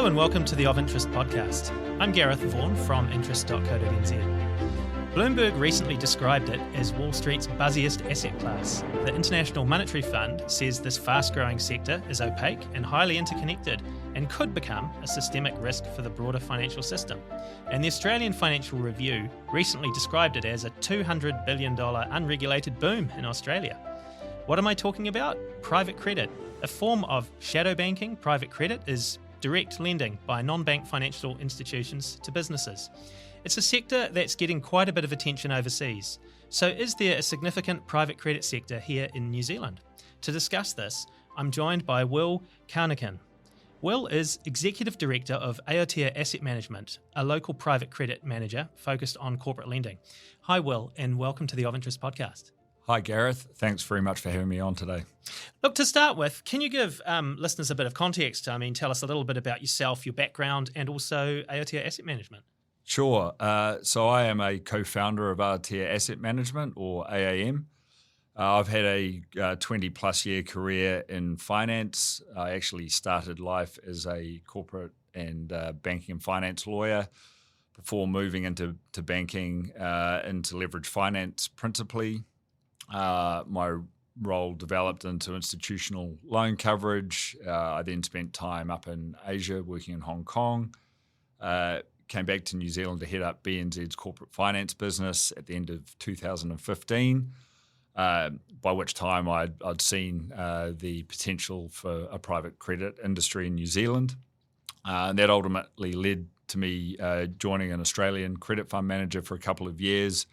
Hello and welcome to the Of Interest podcast. I'm Gareth Vaughan from interest.co.nz. Bloomberg recently described it as Wall Street's buzziest asset class. The International Monetary Fund says this fast-growing sector is opaque and highly interconnected and could become a systemic risk for the broader financial system. And the Australian Financial Review recently described it as a $200 billion unregulated boom in Australia. What am I talking about? Private credit. A form of shadow banking. Private credit is direct lending by non-bank financial institutions to businesses. It's a sector that's getting quite a bit of attention overseas. So is there a significant private credit sector here in New Zealand? To discuss this, I'm joined by Will Carnachan. Will is Executive Director of Aotea Asset Management, a local private credit manager focused on corporate lending. Hi Will, and welcome to the Of Interest podcast. Hi Gareth, thanks very much for having me on today. Look, to start with, can you give listeners a bit of context? Tell us a little bit about yourself, your background, and also Aotea Asset Management. Sure. So I am a co-founder of Aotea Asset Management, or AAM. I've had a 20-plus year career in finance. I actually started life as a corporate and banking and finance lawyer before moving into banking, into leveraged finance principally. My role developed into institutional loan coverage. I then spent time up in Asia working in Hong Kong. Came back to New Zealand to head up BNZ's corporate finance business at the end of 2015, by which time I'd seen the potential for a private credit industry in New Zealand. And that ultimately led to me joining an Australian credit fund manager for a couple of years,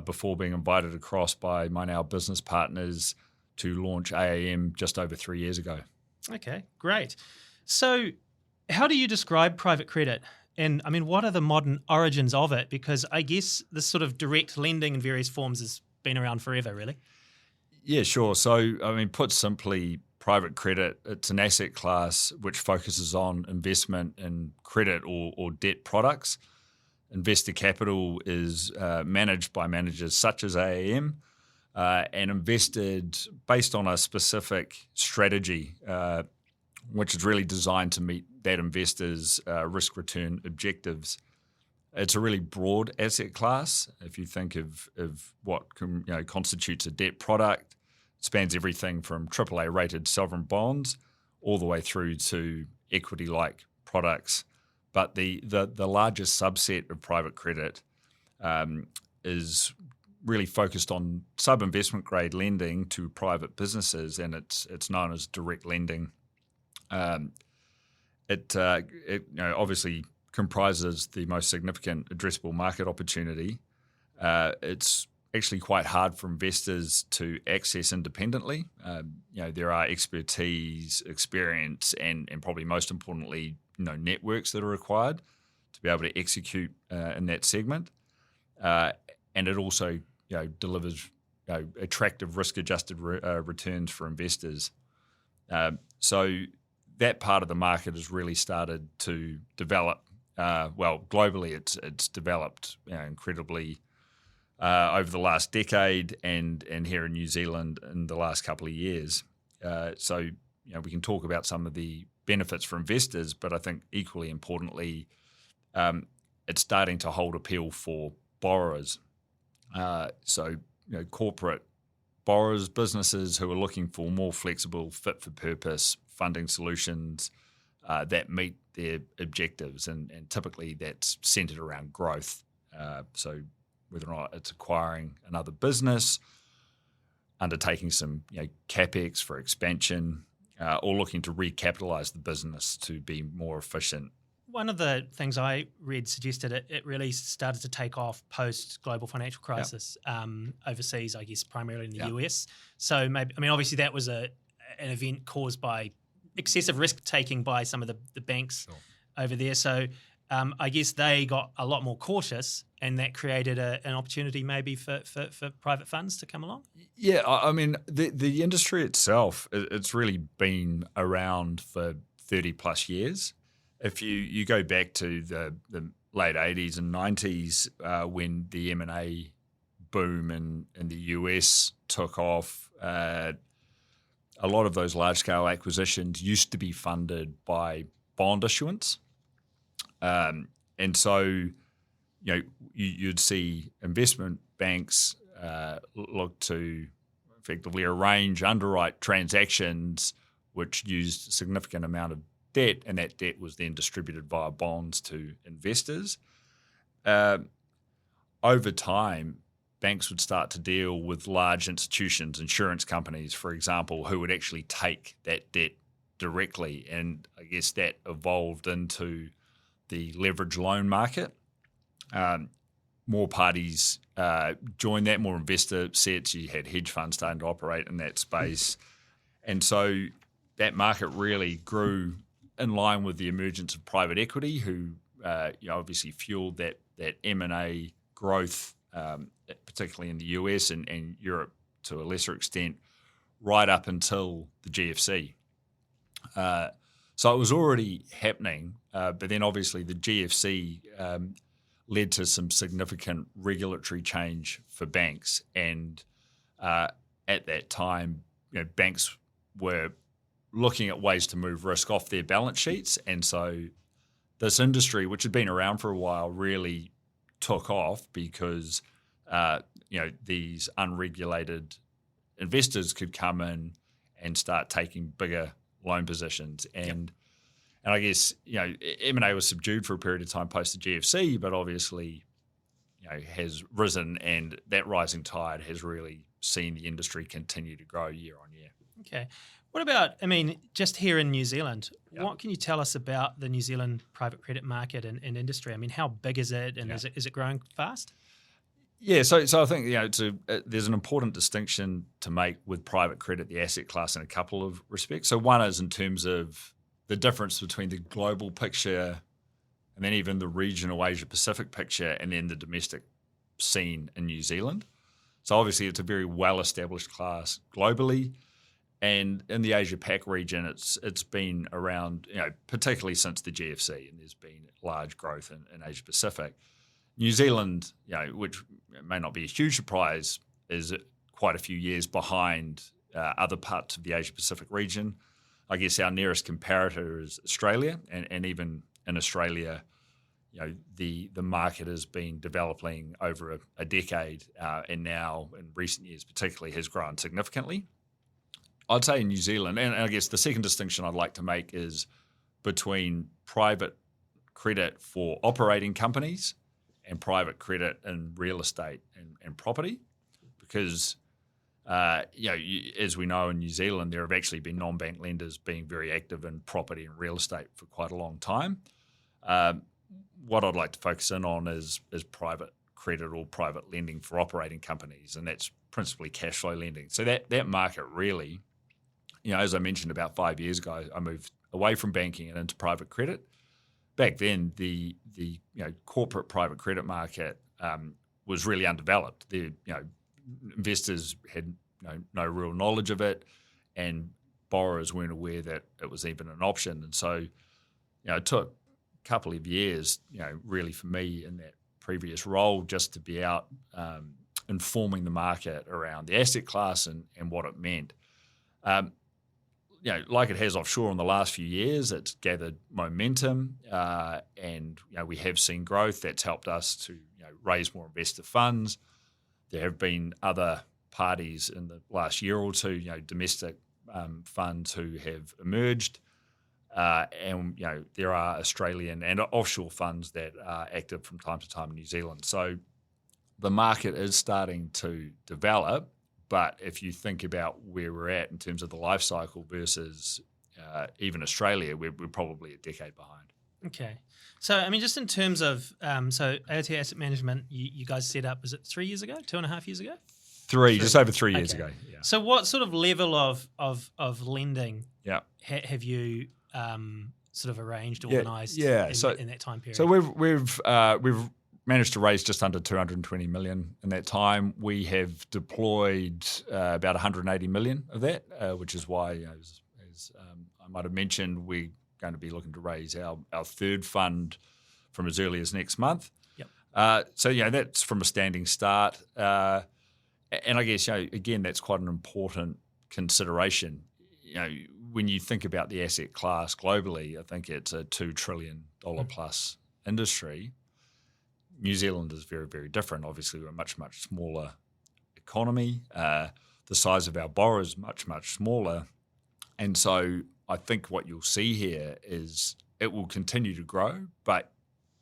before being invited across by my now business partners to launch AAM just over 3 years ago. Okay, great. So how do you describe private credit? And what are the modern origins of it? Because I guess this sort of direct lending in various forms has been around forever, really. Yeah, sure. So, put simply, private credit, it's an asset class which focuses on investment in credit or debt products. Investor capital is managed by managers such as AAM and invested based on a specific strategy, which is really designed to meet that investor's risk-return objectives. It's a really broad asset class. If you think of what constitutes a debt product, it spans everything from AAA-rated sovereign bonds all the way through to equity-like products. But the largest subset of private credit is really focused on sub-investment grade lending to private businesses, and it's known as direct lending. It obviously comprises the most significant addressable market opportunity. It's actually quite hard for investors to access independently. There are expertise, experience, and probably most importantly, networks that are required to be able to execute in that segment, and it also delivers attractive risk-adjusted returns for investors. So that part of the market has really started to develop. Globally, it's developed incredibly over the last decade, and here in New Zealand in the last couple of years. So we can talk about some of the benefits for investors, but I think equally importantly, it's starting to hold appeal for borrowers. Corporate borrowers, businesses who are looking for more flexible, fit-for-purpose funding solutions that meet their objectives, and typically that's centered around growth. So whether or not it's acquiring another business, undertaking some capex for expansion, or looking to recapitalize the business to be more efficient. One of the things I read suggested it really started to take off post-global financial crisis, overseas, I guess, primarily in the US. So maybe, obviously that was an event caused by excessive risk-taking by some of the banks over there. So I guess they got a lot more cautious, and that created an opportunity maybe for private funds to come along? Yeah, the industry itself, it's really been around for 30 plus years. If you go back to the late 80s and 90s when the M&A boom in the US took off, a lot of those large-scale acquisitions used to be funded by bond issuance. And so, you'd see investment banks look to effectively underwrite transactions which used a significant amount of debt, and that debt was then distributed via bonds to investors. Over time, banks would start to deal with large institutions, insurance companies, for example, who would actually take that debt directly. And I guess that evolved into the leverage loan market. More parties joined that, more investor sets. You had hedge funds starting to operate in that space. And so that market really grew in line with the emergence of private equity, who obviously fueled that M&A growth, particularly in the US and Europe to a lesser extent, right up until the GFC. So it was already happening, but then obviously the GFC led to some significant regulatory change for banks. And at that time, banks were looking at ways to move risk off their balance sheets. And so this industry, which had been around for a while, really took off because these unregulated investors could come in and start taking bigger loan positions. And I guess M&A was subdued for a period of time post the GFC, but obviously has risen, and that rising tide has really seen the industry continue to grow year on year. Okay. What about, just here in New Zealand, what can you tell us about the New Zealand private credit market and industry? How big is it, and is it growing fast? Yeah, so I think there's an important distinction to make with private credit, the asset class, in a couple of respects. So one is in terms of the difference between the global picture and then even the regional Asia-Pacific picture and then the domestic scene in New Zealand. So obviously it's a very well-established class globally. And in the Asia-Pac region, it's been around, particularly since the GFC, and there's been large growth in Asia-Pacific. New Zealand, which may not be a huge surprise, is quite a few years behind other parts of the Asia-Pacific region. I guess our nearest comparator is Australia, and even in Australia, the market has been developing over a decade, and now in recent years particularly has grown significantly. I'd say in New Zealand, and I guess the second distinction I'd like to make is between private credit for operating companies and private credit in real estate and property, because as we know in New Zealand, there have actually been non-bank lenders being very active in property and real estate for quite a long time. What I'd like to focus in on is private credit or private lending for operating companies, and that's principally cash flow lending. So that market really, as I mentioned about 5 years ago, I moved away from banking and into private credit. Back then, the corporate private credit market was really undeveloped. The investors had no real knowledge of it, and borrowers weren't aware that it was even an option. And so, it took a couple of years, really for me in that previous role, just to be out informing the market around the asset class and what it meant. Like it has offshore in the last few years, it's gathered momentum, and we have seen growth. That's helped us to raise more investor funds. There have been other parties in the last year or two, domestic funds who have emerged, and there are Australian and offshore funds that are active from time to time in New Zealand. So the market is starting to develop. But if you think about where we're at in terms of the life cycle versus even Australia, we're probably a decade behind. Okay. So, just in terms of, Aotea Asset Management, you guys set up, was it 3 years ago, 2.5 years ago? Three, just over 3 years ago. Yeah. So what sort of level of lending have you sort of arranged, organised in that time period? So we've managed to raise just under 220 million in that time. We have deployed about 180 million of that, which is why, as I might have mentioned, we're going to be looking to raise our third fund from as early as next month. Yep. So that's from a standing start, and I guess again that's quite an important consideration. when you think about the asset class globally, I think it's a $2 trillion plus industry. New Zealand is very, very different. Obviously, we're a much, much smaller economy. The size of our borrowers is much, much smaller. And so I think what you'll see here is it will continue to grow, but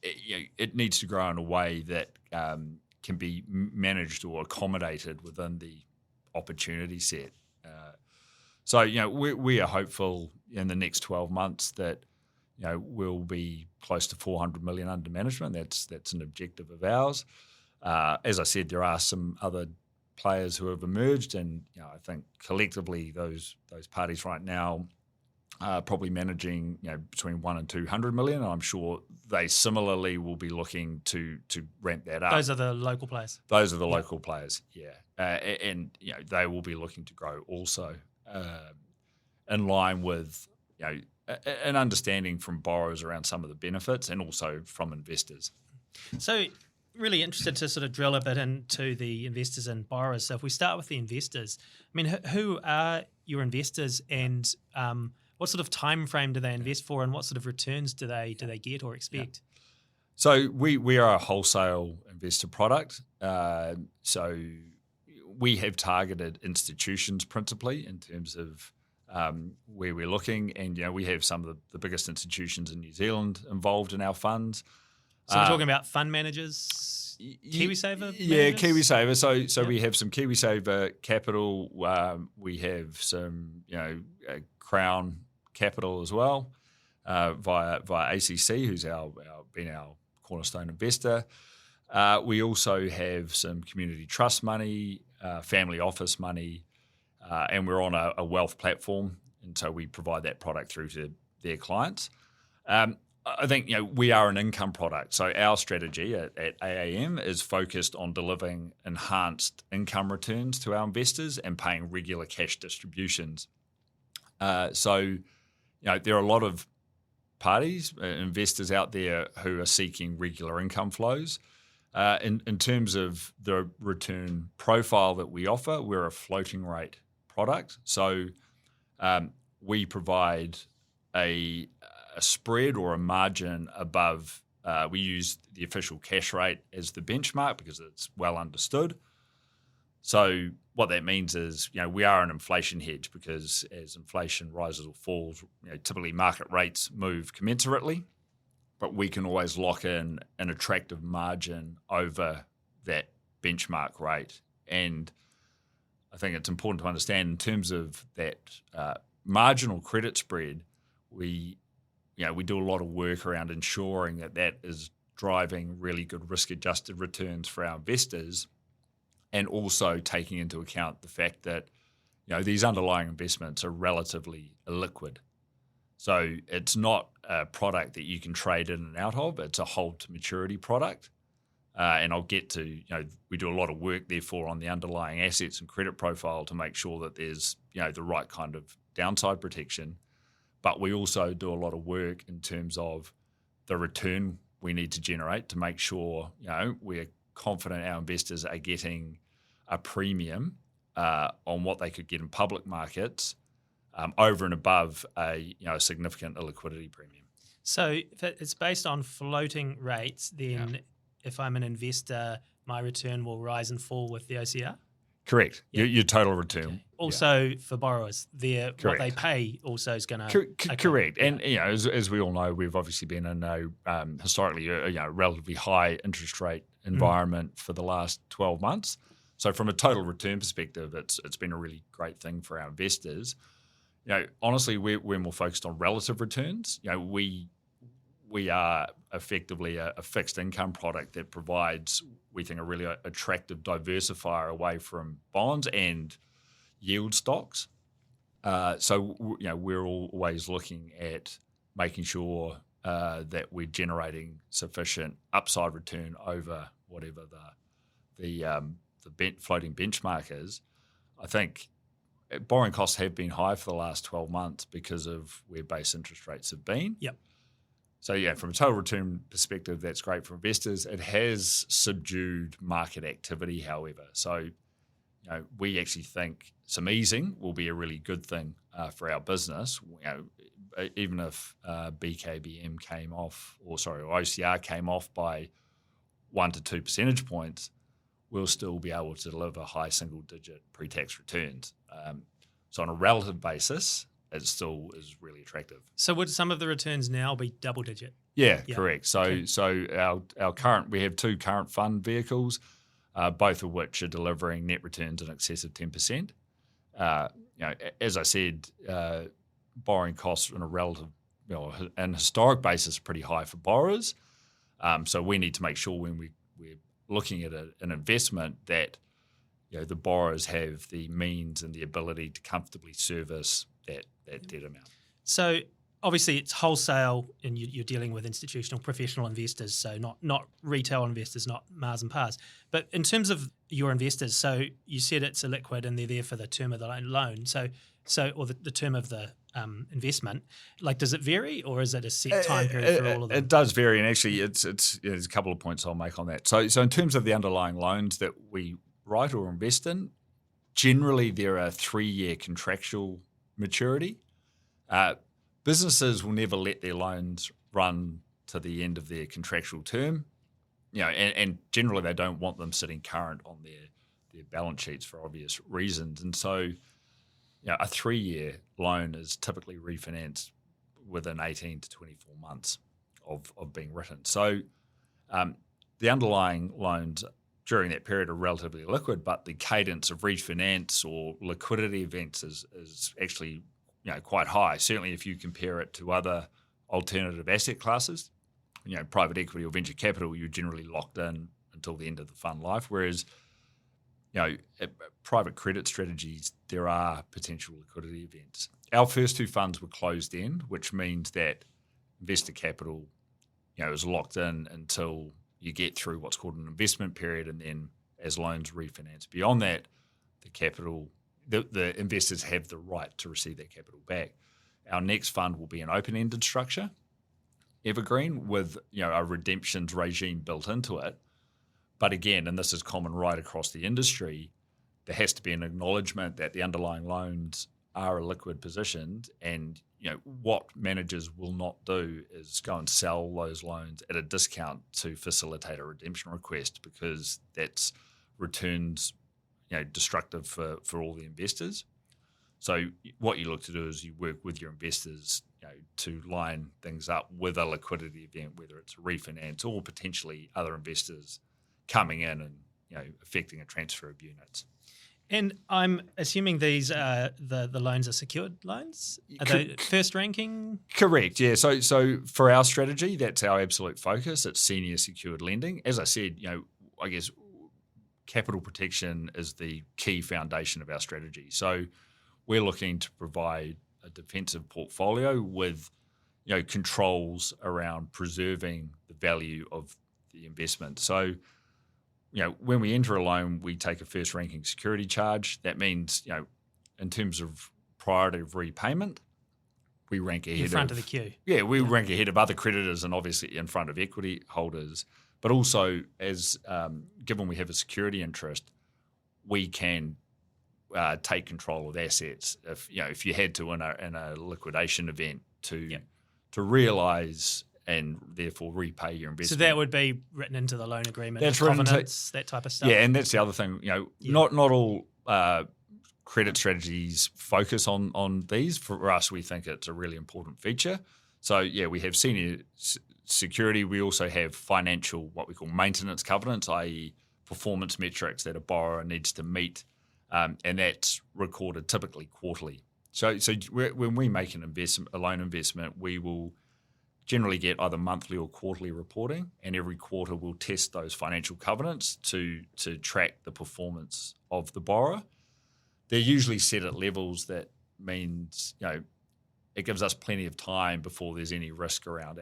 it needs to grow in a way that can be managed or accommodated within the opportunity set. So we are hopeful in the next 12 months that we'll be close to 400 million under management. That's an objective of ours. As I said, there are some other players who have emerged, and I think collectively those parties right now are probably managing between 1 and 200 million. And I'm sure they similarly will be looking to ramp that up. Those are the local players. Those are the local players, and they will be looking to grow also in line with an understanding from borrowers around some of the benefits and also from investors. So really interested to sort of drill a bit into the investors and borrowers. So if we start with the investors, I mean, who are your investors, and what sort of time frame do they invest for, and what sort of returns do they get or expect? Yeah. So we are a wholesale investor product. So we have targeted institutions principally in terms of where we're looking, and we have some of the biggest institutions in New Zealand involved in our funds. So we're talking about fund managers, KiwiSaver managers? Yeah, KiwiSaver. So we have some KiwiSaver capital. We have some Crown capital as well via ACC, who's been our cornerstone investor. We also have some community trust money, family office money, and we're on a wealth platform, and so we provide that product through to their clients. I think we are an income product, so our strategy at AAM is focused on delivering enhanced income returns to our investors and paying regular cash distributions. So there are a lot of parties, investors out there who are seeking regular income flows. In terms of the return profile that we offer, we're a floating rate product, so we provide a spread or a margin above. We use the official cash rate as the benchmark because it's well understood. So what that means is, we are an inflation hedge, because as inflation rises or falls, typically market rates move commensurately, but we can always lock in an attractive margin over that benchmark rate. And I think it's important to understand in terms of that marginal credit spread, we do a lot of work around ensuring that is driving really good risk-adjusted returns for our investors, and also taking into account the fact that these underlying investments are relatively illiquid. So it's not a product that you can trade in and out of. It's a hold-to-maturity product. And I'll get to, we do a lot of work, therefore, on the underlying assets and credit profile to make sure that there's, the right kind of downside protection. But we also do a lot of work in terms of the return we need to generate to make sure, we're confident our investors are getting a premium on what they could get in public markets over and above a significant illiquidity premium. So if it's based on floating rates, then if I'm an investor, my return will rise and fall with the OCR? Correct. Yeah. Your total return. Okay. Also for borrowers, what they pay also is going to... Correct. And as we all know, we've obviously been in a historically a relatively high interest rate environment for the last 12 months. So from a total return perspective, it's been a really great thing for our investors. Honestly, we're more focused on relative returns. We are effectively a fixed income product that provides, we think, a really attractive diversifier away from bonds and yield stocks. So we're always looking at making sure that we're generating sufficient upside return over whatever the floating benchmark is. I think borrowing costs have been high for the last 12 months because of where base interest rates have been. Yep. So from a total return perspective, that's great for investors. It has subdued market activity, however. So, we actually think some easing will be a really good thing for our business. Even if BKBM came off, or OCR came off by 1 to 2 percentage points, we'll still be able to deliver high single-digit pre-tax returns. So on a relative basis, it still is really attractive. So would some of the returns now be double-digit? Yeah, correct. So our current, we have 2 current fund vehicles, both of which are delivering net returns in excess of 10%. As I said, borrowing costs on a relative, and historic basis, are pretty high for borrowers. So we need to make sure when we're looking at an investment that the borrowers have the means and the ability to comfortably service that debt amount. So obviously it's wholesale, and you're dealing with institutional, professional investors, so not retail investors, not Mars and Pars. But in terms of your investors, so you said it's illiquid and they're there for the term of the loan. So or the term of the investment. Like, does it vary, or is it a set time period for all of them? It does vary, and actually, there's a couple of points I'll make on that. So in terms of the underlying loans that we write or invest in, generally there are 3-year contractual maturity. Businesses will never let their loans run to the end of their contractual term, and generally they don't want them sitting current on their balance sheets for obvious reasons. And so, a 3-year loan is typically refinanced within 18 to 24 months of being written. So the underlying loans during that period are relatively liquid, but the cadence of refinance or liquidity events is actually quite high. Certainly if you compare it to other alternative asset classes, private equity or venture capital, you're generally locked in until the end of the fund life, whereas private credit strategies, there are potential liquidity events. Our first 2 funds were closed end, which means that investor capital, is locked in until you get through what's called an investment period, and then as loans refinance beyond that, the capital, the investors have the right to receive that capital back. Our next fund will be an open-ended structure, evergreen, with a redemptions regime built into it. But again, and this is common right across the industry, there has to be an acknowledgement that the underlying loans are a liquid position, and what managers will not do is go and sell those loans at a discount to facilitate a redemption request, because that's returns destructive for all the investors. So what you look to do is you work with your investors to line things up with a liquidity event, whether it's a refinance or potentially other investors coming in and affecting a transfer of units. And I'm assuming these the loans are secured loans? Are they first ranking? Correct, yeah. So for our strategy, that's our absolute focus. It's senior secured lending. As I said, I guess capital protection is the key foundation of our strategy. So we're looking to provide a defensive portfolio with controls around preserving the value of the investment. So when we enter a loan, we take a first ranking security charge. That means, in terms of priority of repayment, we rank ahead in front of the queue. Yeah, we rank ahead of other creditors, and obviously in front of equity holders. But also, as given we have a security interest, we can take control of assets if you had to in a liquidation event to realise and therefore repay your investment. So that would be written into the loan agreement, that's covenants, that type of stuff. Yeah, and that's the other thing. Not all credit strategies focus on these. For us, we think it's a really important feature. So we have senior security. We also have financial, what we call maintenance covenants, i.e. performance metrics that a borrower needs to meet, and that's recorded typically quarterly. So when we make a loan investment, we will generally get either monthly or quarterly reporting, and every quarter we'll test those financial covenants to track the performance of the borrower. They're usually set at levels that means it gives us plenty of time before there's any risk around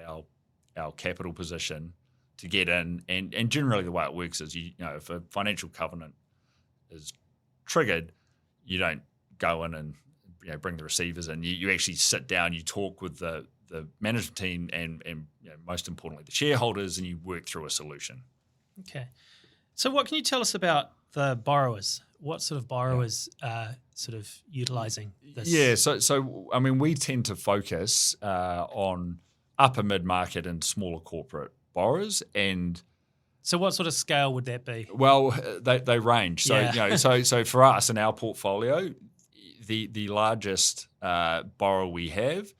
our capital position to get in. And generally the way it works is if a financial covenant is triggered, you don't go in and bring the receivers in. You actually sit down, you talk with the management team and most importantly the shareholders, and you work through a solution. Okay. So what can you tell us about the borrowers, what sort of borrowers are sort of utilising this? Yeah, so I mean, we tend to focus on upper mid-market and smaller corporate borrowers, and So what sort of scale would that be? well, they range. So Yeah. so for us in our portfolio, the largest borrower we have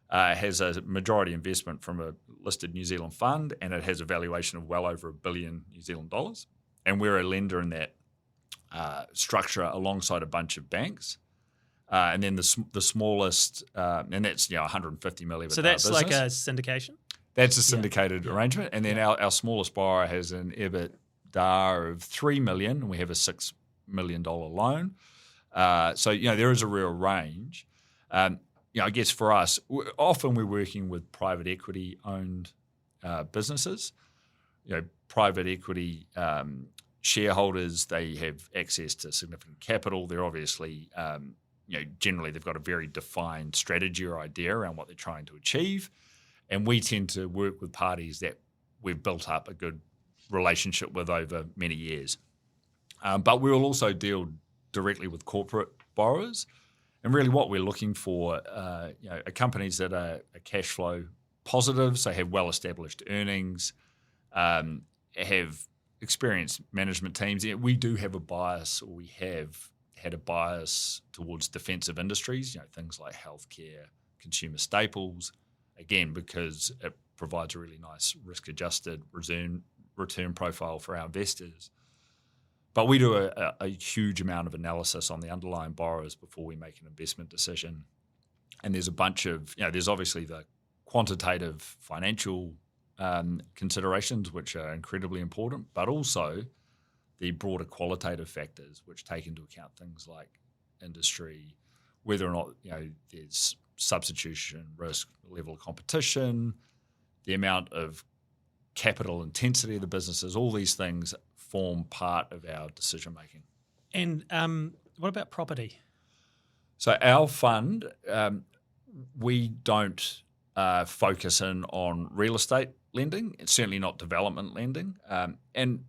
has a majority investment from a listed New Zealand fund, and it has a valuation of well over $1 billion New Zealand dollars, and we're a lender in that structure alongside a bunch of banks. And then the smallest, and that's 150 million. So that's like a syndication? That's a syndicated arrangement. And then our smallest borrower has an EBITDA of $3 million, and we have a $6 million loan. So there is a real range. I guess for us, often we're working with private equity owned businesses. Private equity shareholders, they have access to significant capital. They're obviously generally they've got a very defined strategy or idea around what they're trying to achieve. And we tend to work with parties that we've built up a good relationship with over many years. But we will also deal directly with corporate borrowers. And really what we're looking for are companies that are cash flow positive, so have well-established earnings, have experienced management teams. We do have a bias, or we have had a bias towards defensive industries, things like healthcare, consumer staples, again, because it provides a really nice risk-adjusted return profile for our investors. But we do a huge amount of analysis on the underlying borrowers before we make an investment decision. And there's a bunch of, there's obviously the quantitative financial considerations, which are incredibly important, but also the broader qualitative factors, which take into account things like industry, whether or not there's substitution risk, level of competition, the amount of capital intensity of the businesses. All these things form part of our decision making. And what about property? So our fund, we don't focus in on real estate lending. It's certainly not development lending. And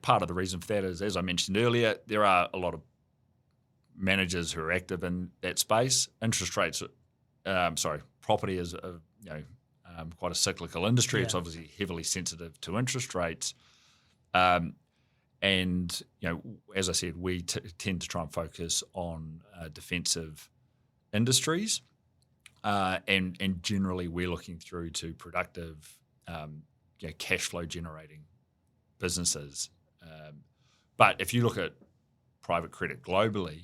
part of the reason for that is, as I mentioned earlier, there are a lot of managers who are active in that space. Property is quite a cyclical industry. Yeah. It's obviously heavily sensitive to interest rates. And as I said, we tend to try and focus on defensive industries, and generally we're looking through to productive, cash flow generating businesses. But if you look at private credit globally,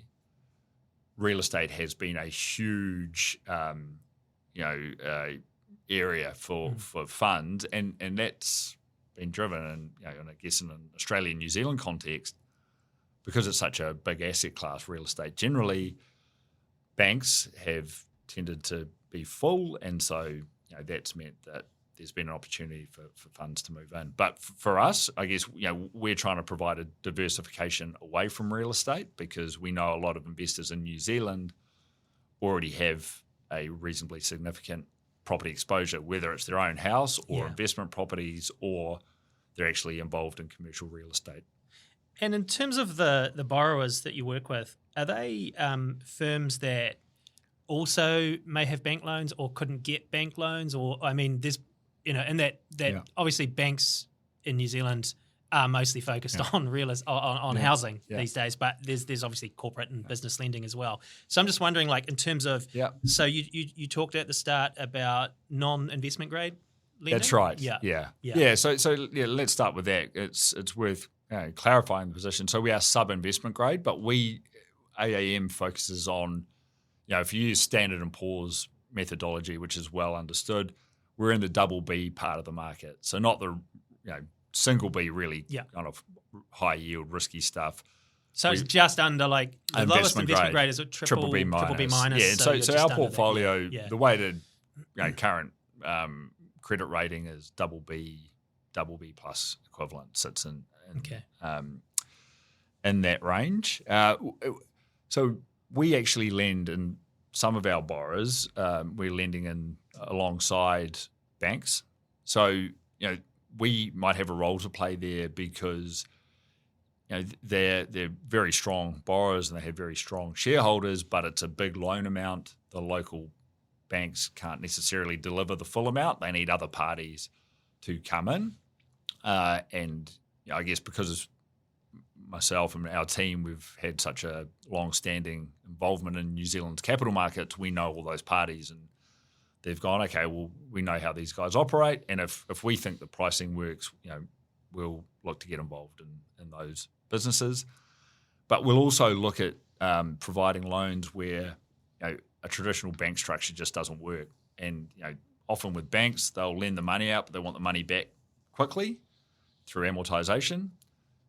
real estate has been a huge, area for funds, and that's been driven, and I guess in an Australian New Zealand context, because it's such a big asset class, real estate generally, banks have tended to be full, and so that's meant that there's been an opportunity for funds to move in. But for us, I guess we're trying to provide a diversification away from real estate, because we know a lot of investors in New Zealand already have a reasonably significant property exposure, whether it's their own house or investment properties, or they're actually involved in commercial real estate. And in terms of the borrowers that you work with, are they firms that also may have bank loans or couldn't get bank loans? Or, I mean, there's, and that obviously banks in New Zealand are mostly focused on on housing these days, but there's obviously corporate and business lending as well. So I'm just wondering, like, in terms of, so you talked at the start about non-investment grade lending? That's right. Yeah. So let's start with that. It's worth clarifying the position. So we are sub-investment grade, but AAM focuses on, if you use Standard & Poor's methodology, which is well understood, we're in the double B part of the market. So not the single B, really kind of high yield, risky stuff. So it's just under, like, the lowest investment grade is a triple B minus. Yeah, so our portfolio, the weighted current credit rating is double B plus equivalent, sits in that range. So we actually lend in some of our borrowers. We're lending in alongside banks. So we might have a role to play there, because they're very strong borrowers and they have very strong shareholders, but it's a big loan amount. The local banks can't necessarily deliver the full amount. They need other parties to come in. And I guess because myself and our team, we've had such a long-standing involvement in New Zealand's capital markets, we know all those parties and they've gone, okay, well, we know how these guys operate. And if we think the pricing works, we'll look to get involved in those businesses. But we'll also look at providing loans where a traditional bank structure just doesn't work. And often with banks, they'll lend the money out, but they want the money back quickly through amortization,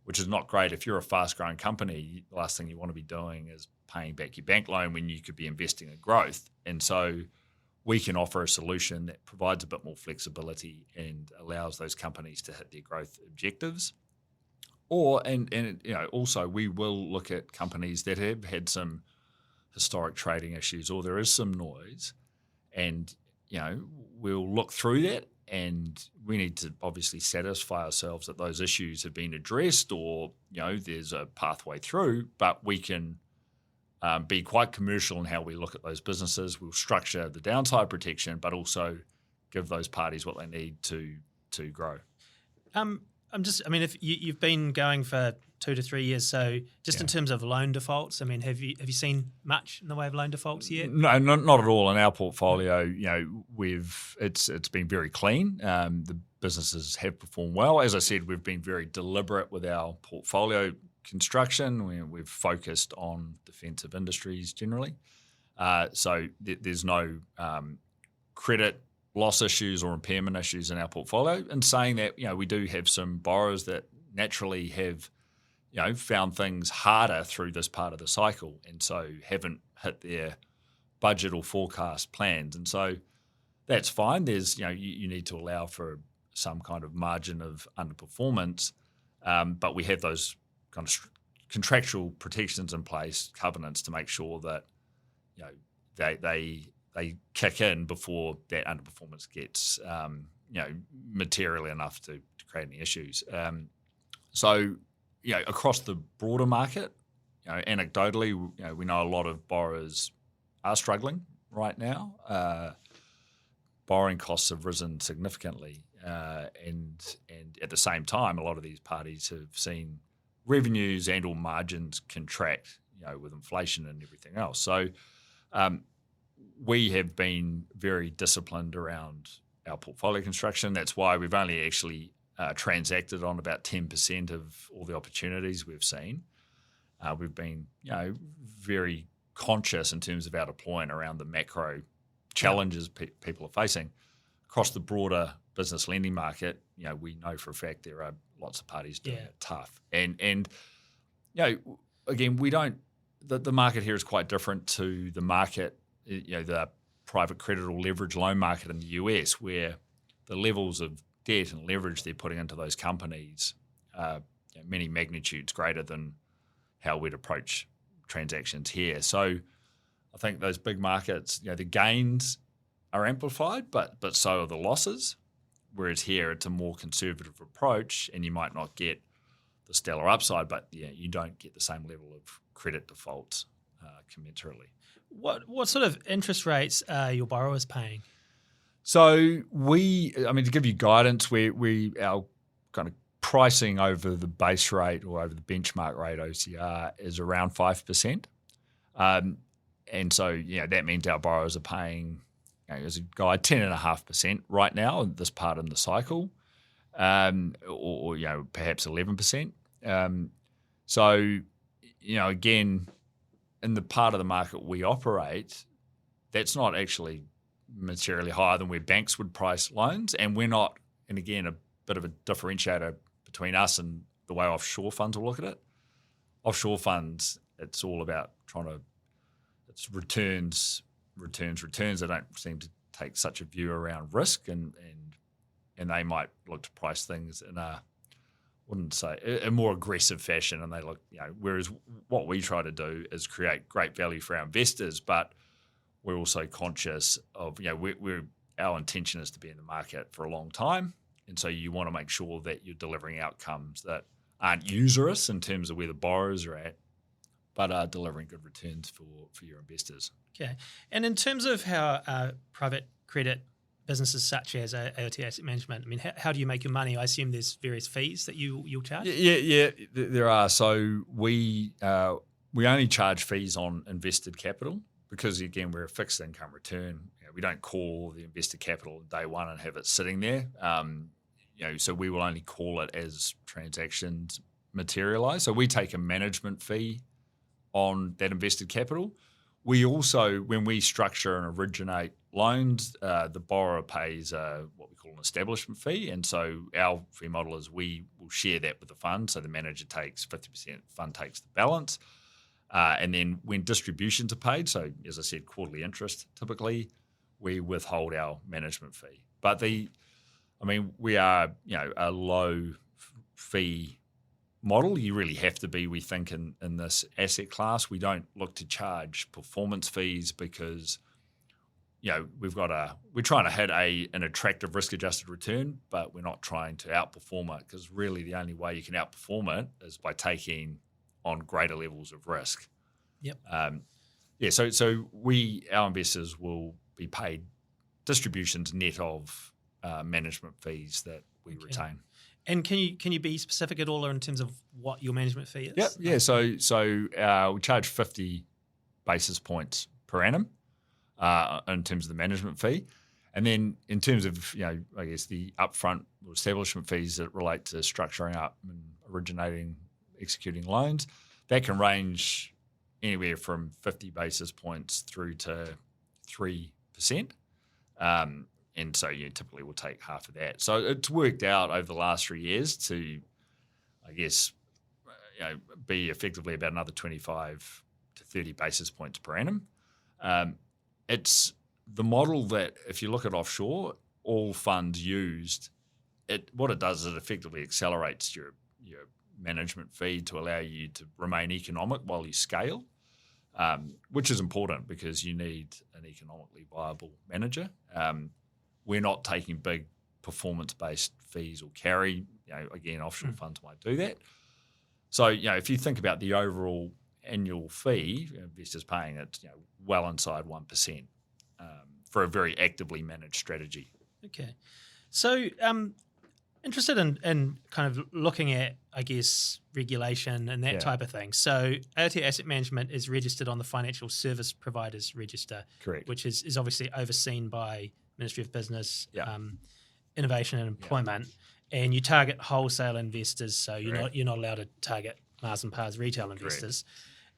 which is not great. If you're a fast-growing company, the last thing you want to be doing is paying back your bank loan when you could be investing in growth. And so we can offer a solution that provides a bit more flexibility and allows those companies to hit their growth objectives. Also we will look at companies that have had some historic trading issues or there is some noise, and we'll look through that, and we need to obviously satisfy ourselves that those issues have been addressed or there's a pathway through, but we can be quite commercial in how we look at those businesses. We'll structure the downside protection, but also give those parties what they need to grow. If you've been going for 2 to 3 years, so just in terms of loan defaults, have you seen much in the way of loan defaults yet? No, not at all. In our portfolio, it's been very clean. The businesses have performed well. As I said, we've been very deliberate with our portfolio construction. We've focused on defensive industries generally. So there's no credit loss issues or impairment issues in our portfolio. And saying that, we do have some borrowers that naturally have, found things harder through this part of the cycle and so haven't hit their budget or forecast plans. And so that's fine. There's, you need to allow for some kind of margin of underperformance, but we have those kind of contractual protections in place, covenants, to make sure that they kick in before that underperformance gets materially enough to create any issues. Across the broader market, anecdotally, we know a lot of borrowers are struggling right now. Borrowing costs have risen significantly, and at the same time, a lot of these parties have seen revenues and or margins contract, with inflation and everything else. So we have been very disciplined around our portfolio construction. That's why we've only actually transacted on about 10% of all the opportunities we've seen. We've been, very conscious in terms of our deployment around the macro challenges people are facing. Across the broader business lending market, we know for a fact there are lots of parties doing it tough. And again, we don't. The market here is quite different to the market, the private credit or leverage loan market in the US, where the levels of debt and leverage they're putting into those companies are many magnitudes greater than how we'd approach transactions here. So I think those big markets, the gains are amplified, but so are the losses. Whereas here it's a more conservative approach, and you might not get the stellar upside, but you don't get the same level of credit defaults commensurately. What sort of interest rates are your borrowers paying? So to give you guidance, our kind of pricing over the base rate or over the benchmark rate OCR is around 5%. And so, that means our borrowers are paying, as a guide, 10.5% right now at this part in the cycle, or perhaps 11%. Again, in the part of the market we operate, that's not actually materially higher than where banks would price loans, and we're not. And again, a bit of a differentiator between us and the way offshore funds will look at it. Offshore funds, it's all about it's returns. They don't seem to take such a view around risk, and they might look to price things in a more aggressive fashion, and they look, whereas what we try to do is create great value for our investors, but we're also conscious of, our intention is to be in the market for a long time. And so you want to make sure that you're delivering outcomes that aren't usurious in terms of where the borrowers are at, but are delivering good returns for your investors. Okay. And in terms of how private credit businesses such as Aotea Asset Management, I mean, how do you make your money? I assume there's various fees that you'll charge? Yeah, there are. So we only charge fees on invested capital because, again, we're a fixed income return. We don't call the invested capital day one and have it sitting there. So we will only call it as transactions materialise. So we take a management fee on that invested capital. We also, when we structure and originate loans, the borrower pays what we call an establishment fee. And so our fee model is we will share that with the fund. So the manager takes 50%, the fund takes the balance. And then when distributions are paid, so as I said, quarterly interest typically, we withhold our management fee. But we are, a low fee model. You really have to be, we think, in this asset class. We don't look to charge performance fees because, we're trying to hit an attractive risk-adjusted return, but we're not trying to outperform it, because really the only way you can outperform it is by taking on greater levels of risk. Yep. So our investors will be paid distributions net of management fees that we retain. And can you be specific at all in terms of what your management fee is? Yeah. So we charge 50 basis points per annum in terms of the management fee, and then in terms of I guess the upfront or establishment fees that relate to structuring up and originating, executing loans, that can range anywhere from 50 basis points through to 3%. And so typically we'll take half of that. So it's worked out over the last 3 years to, I guess, be effectively about another 25 to 30 basis points per annum. It's the model that, if you look at offshore, all funds used, what it does is it effectively accelerates your management fee to allow you to remain economic while you scale, which is important because you need an economically viable manager. We're not taking big performance-based fees or carry. Again, offshore funds might do that. So, if you think about the overall annual fee, investors paying it, well inside 1% for a very actively managed strategy. Okay. So, interested in kind of looking at, I guess, regulation and that type of thing. So Aotea Asset Management is registered on the Financial Service Providers Register. Correct. Which is obviously overseen by Ministry of Business, Innovation and Employment, and you target wholesale investors, so you're not allowed to target Mars and Pars retail investors.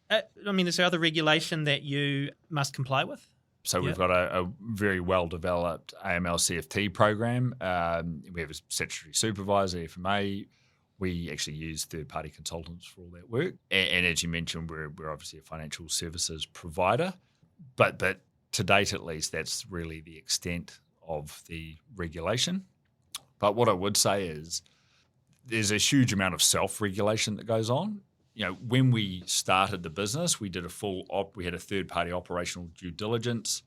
Is there other regulation that you must comply with? So we've got a very well-developed AML CFT program. We have a statutory supervisor, FMA. We actually use third-party consultants for all that work. And as you mentioned, we're obviously a financial services provider. But to date, at least, that's really the extent of the regulation. But what I would say is there's a huge amount of self-regulation that goes on. When we started the business, we did we had a third-party operational due diligence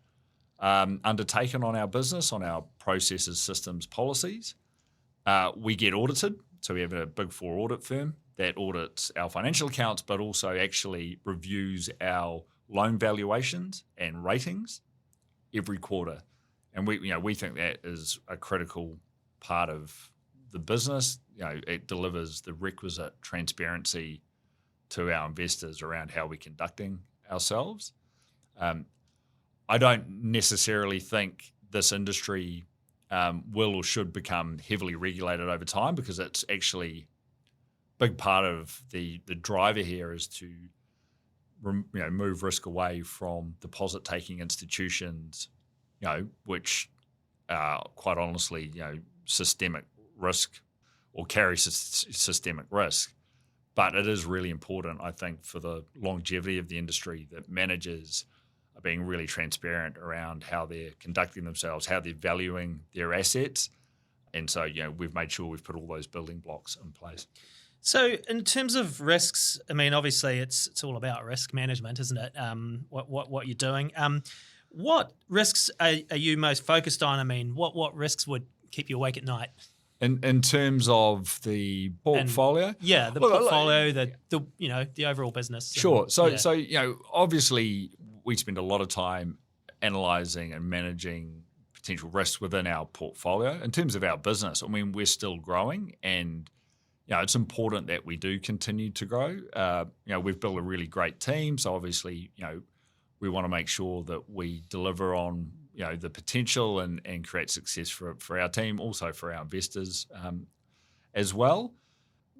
undertaken on our business, on our processes, systems, policies. We get audited. So we have a Big Four audit firm that audits our financial accounts, but also actually reviews our loan valuations and ratings every quarter. And we think that is a critical part of the business. It delivers the requisite transparency to our investors around how we're conducting ourselves. I don't necessarily think this industry will or should become heavily regulated over time, because it's actually a big part of the driver here is to move risk away from deposit-taking institutions, which are quite honestly, systemic risk or carry systemic risk. But it is really important, I think, for the longevity of the industry that managers are being really transparent around how they're conducting themselves, how they're valuing their assets. And so, we've made sure we've put all those building blocks in place. So in terms of risks, obviously it's all about risk management, isn't it? What you're doing. What risks are you most focused on? What risks would keep you awake at night? In terms of the portfolio? And, yeah, the portfolio, the overall business. Sure. So obviously we spend a lot of time analysing and managing potential risks within our portfolio. In terms of our business, I mean, we're still growing, and it's important that we do continue to grow. We've built a really great team, so obviously, we want to make sure that we deliver on the potential and create success for our team, also for our investors as well.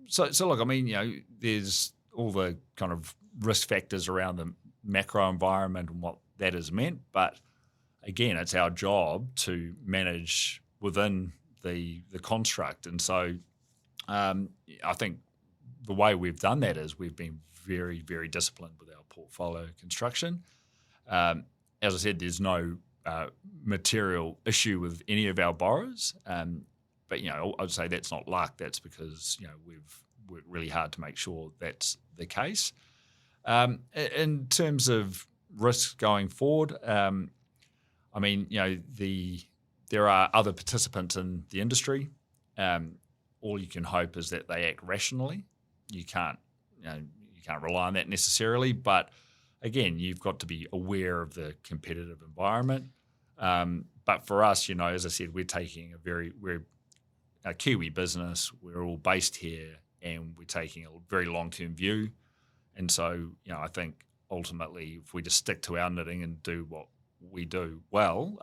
So look, I mean, there's all the kind of risk factors around the macro environment and what that has meant, but again, it's our job to manage within the construct. And so I think the way we've done that is we've been very, very disciplined with our portfolio construction. As I said, there's no material issue with any of our borrowers, but I'd say that's not luck. That's because we've worked really hard to make sure that's the case. In terms of risk going forward, I mean, there are other participants in the industry. All you can hope is that they act rationally. You can't rely on that necessarily, but again, you've got to be aware of the competitive environment. But for us, as I said, we're a Kiwi business. We're all based here, and we're taking a very long-term view. And so, I think ultimately, if we just stick to our knitting and do what we do well,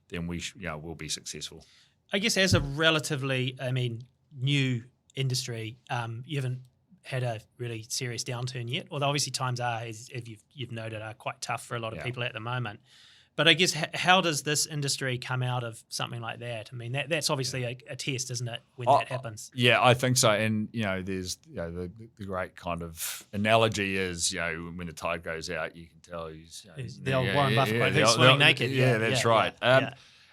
then we'll be successful. I guess as a relatively, new industry, you haven't had a really serious downturn yet. Although obviously times are, as you've noted, are quite tough for a lot of people at the moment. But I guess how does this industry come out of something like that? I mean, that's obviously a test, isn't it, when that happens? Yeah, I think so. And, there's the great kind of analogy is, when the tide goes out, you can tell who's... the old Warren Buffett, who's swimming naked. Yeah, that's right.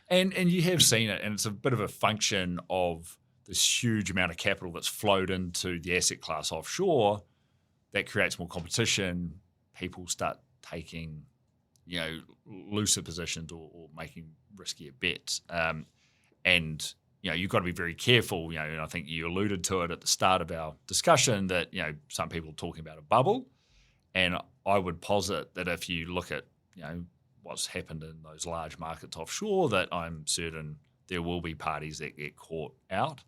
And you have seen it, and it's a bit of a function of this huge amount of capital that's flowed into the asset class offshore that creates more competition. People start taking... looser positions or making riskier bets. And, you've got to be very careful, and I think you alluded to it at the start of our discussion that, some people are talking about a bubble. And I would posit that if you look at, what's happened in those large markets offshore, that I'm certain there will be parties that get caught out.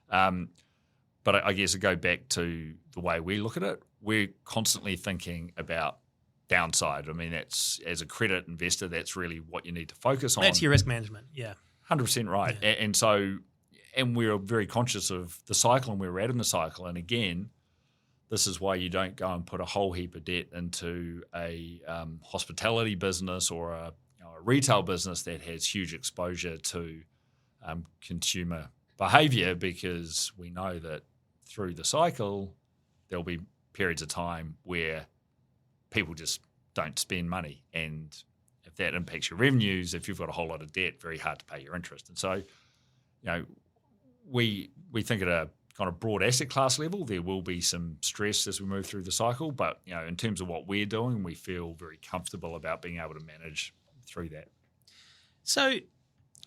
But I guess to go back to the way we look at it, we're constantly thinking about downside. I mean, that's, as a credit investor, that's really what you need to focus on. That's your risk management, 100% right. Yeah. And we're very conscious of the cycle and where we're at in the cycle. And again, this is why you don't go and put a whole heap of debt into a hospitality business or a retail business that has huge exposure to consumer behaviour, because we know that through the cycle, there'll be periods of time where people just don't spend money. And if that impacts your revenues, if you've got a whole lot of debt, very hard to pay your interest. And so, we think at a kind of broad asset class level, there will be some stress as we move through the cycle. But, in terms of what we're doing, we feel very comfortable about being able to manage through that. So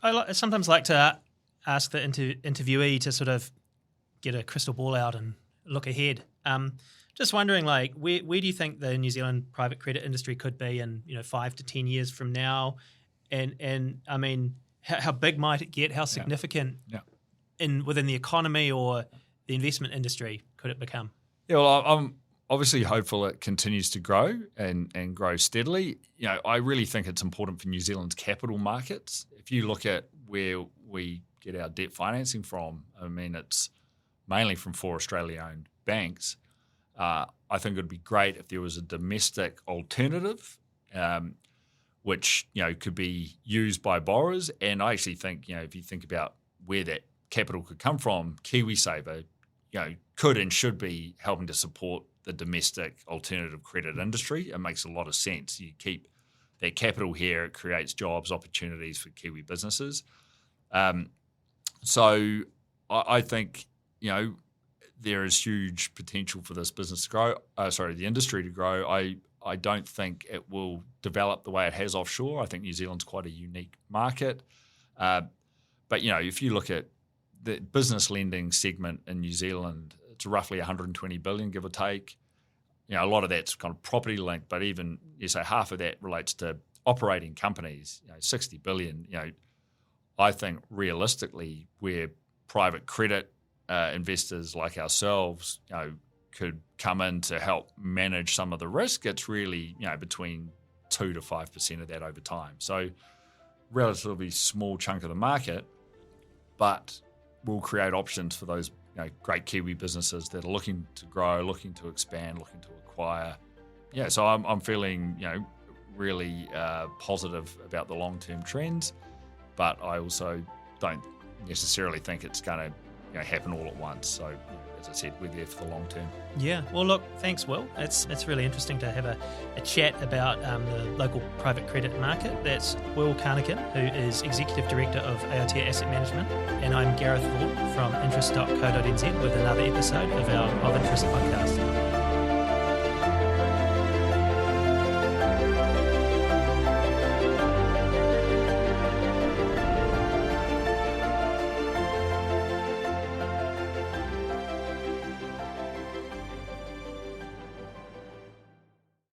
I sometimes like to ask the interviewee to sort of get a crystal ball out and look ahead. Just wondering, where do you think the New Zealand private credit industry could be in 5 to 10 years from now? And I mean, how big might it get? How significant within the economy or the investment industry could it become? Yeah, well, I'm obviously hopeful it continues to grow and grow steadily. I really think it's important for New Zealand's capital markets. If you look at where we get our debt financing from, I mean, it's mainly from 4 Australia-owned banks. I think it would be great if there was a domestic alternative, which could be used by borrowers. And I actually think if you think about where that capital could come from, KiwiSaver could and should be helping to support the domestic alternative credit industry. It makes a lot of sense. You keep that capital here; it creates jobs, opportunities for Kiwi businesses. So I think there is huge potential for this business to grow. The industry to grow. I don't think it will develop the way it has offshore. I think New Zealand's quite a unique market. But if you look at the business lending segment in New Zealand, it's roughly 120 billion, give or take. A lot of that's kind of property linked, but even you say half of that relates to operating companies. 60 billion. I think realistically, where private credit investors like ourselves, could come in to help manage some of the risk, it's really between 2 to 5% of that over time. So relatively small chunk of the market, but will create options for those great Kiwi businesses that are looking to grow, looking to expand, looking to acquire. So I'm feeling really positive about the long-term trends, but I also don't necessarily think it's going to happen all at once. So as I said, we're there for the long term. Yeah. Well, look, thanks, Will. It's really interesting to have a chat about the local private credit market. That's Will Carnachan, who is Executive Director of Aotea Asset Management, and I'm Gareth Vaughan from interest.co.nz with another episode of our Of Interest podcast.